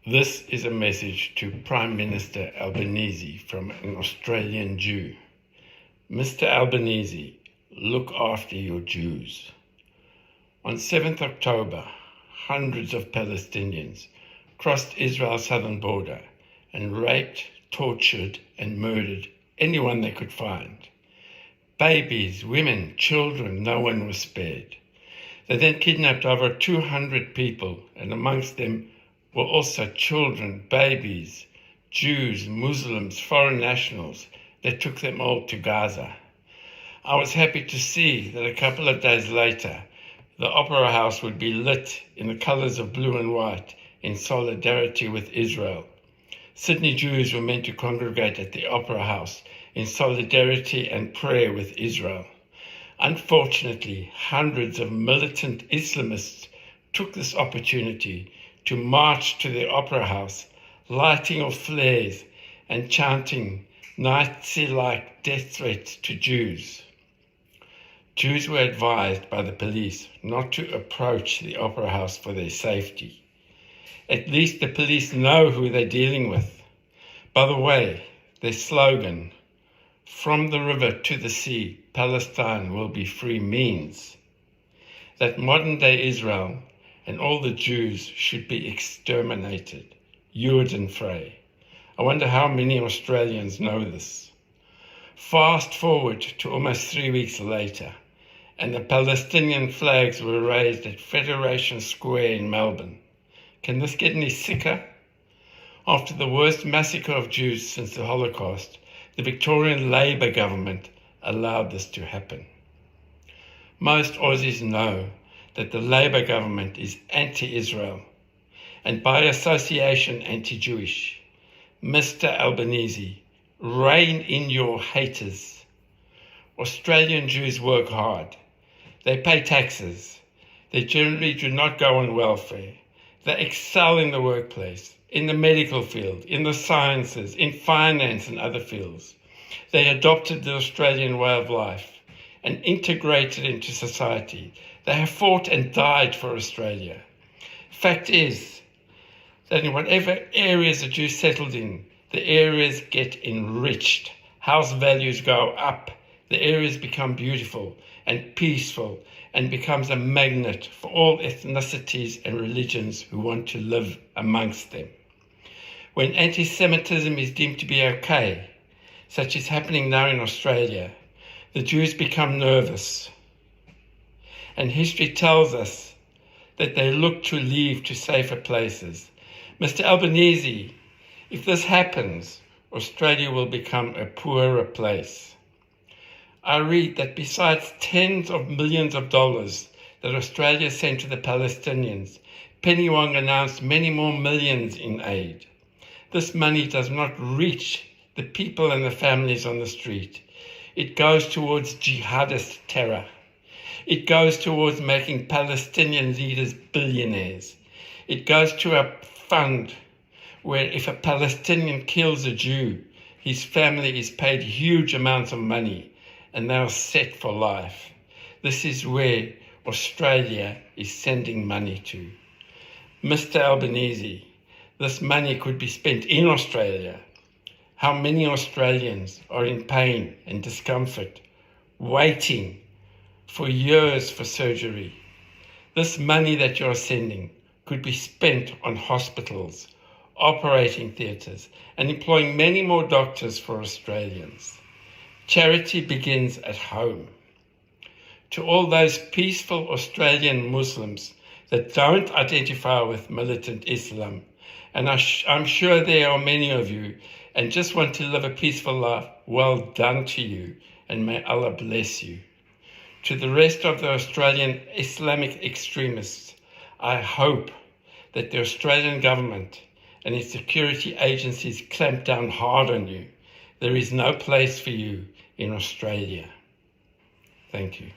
This is a message to Prime Minister Albanese from an Australian Jew. Mr. Albanese, look after your Jews. On 7th October, hundreds of Palestinians crossed Israel's southern border and raped, tortured and murdered anyone they could find. Babies, women, children, no one was spared. They then kidnapped over 200 people, and amongst them were also children, babies, Jews, Muslims, foreign nationals. They took them all to Gaza. I was happy to see that a couple of days later, the Opera House would be lit in the colours of blue and white in solidarity with Israel. Sydney Jews were meant to congregate at the Opera House in solidarity and prayer with Israel. Unfortunately, hundreds of militant Islamists took this opportunity to march to the Opera House, lighting of flares and chanting Nazi-like death threats to Jews. Jews were advised by the police not to approach the Opera House for their safety. At least the police know who they're dealing with. By the way, their slogan, "From the river to the sea, Palestine will be free," means that modern-day Israel and all the Jews should be exterminated, Judenfrei. I wonder how many Australians know this. Fast forward to almost 3 weeks later, and the Palestinian flags were raised at Federation Square in Melbourne. Can this get any sicker? After the worst massacre of Jews since the Holocaust, the Victorian Labor government allowed this to happen. Most Aussies know that the Labor government is anti-Israel and by association anti-Jewish. Mr. Albanese, rein in your haters. Australian Jews work hard. They pay taxes. They generally do not go on welfare. They excel in the workplace, in the medical field, in the sciences, in finance and other fields. They adopted the Australian way of life and integrated into society. They have fought and died for Australia. Fact is that in whatever areas the Jews settled in, the areas get enriched. House values go up. The areas become beautiful and peaceful and becomes a magnet for all ethnicities and religions who want to live amongst them. When anti-Semitism is deemed to be okay, such is happening now in Australia, the Jews become nervous. And history tells us that they look to leave to safer places. Mr. Albanese, if this happens, Australia will become a poorer place. I read that besides tens of millions of dollars that Australia sent to the Palestinians, Penny Wong announced many more millions in aid. This money does not reach the people and the families on the street. It goes towards jihadist terror. It goes towards making Palestinian leaders billionaires. It goes to a fund where if a Palestinian kills a Jew, his family is paid huge amounts of money and they are set for life. This is where Australia is sending money to. Mr. Albanese, this money could be spent in Australia. How many Australians are in pain and discomfort, waiting for years for surgery? This money that you're sending could be spent on hospitals, operating theatres, and employing many more doctors for Australians. Charity begins at home. To all those peaceful Australian Muslims that don't identify with militant Islam, and I'm sure there are many of you, and just want to live a peaceful life, well done to you, and may Allah bless you. To the rest of the Australian Islamic extremists, I hope that the Australian government and its security agencies clamp down hard on you. There is no place for you in Australia. Thank you.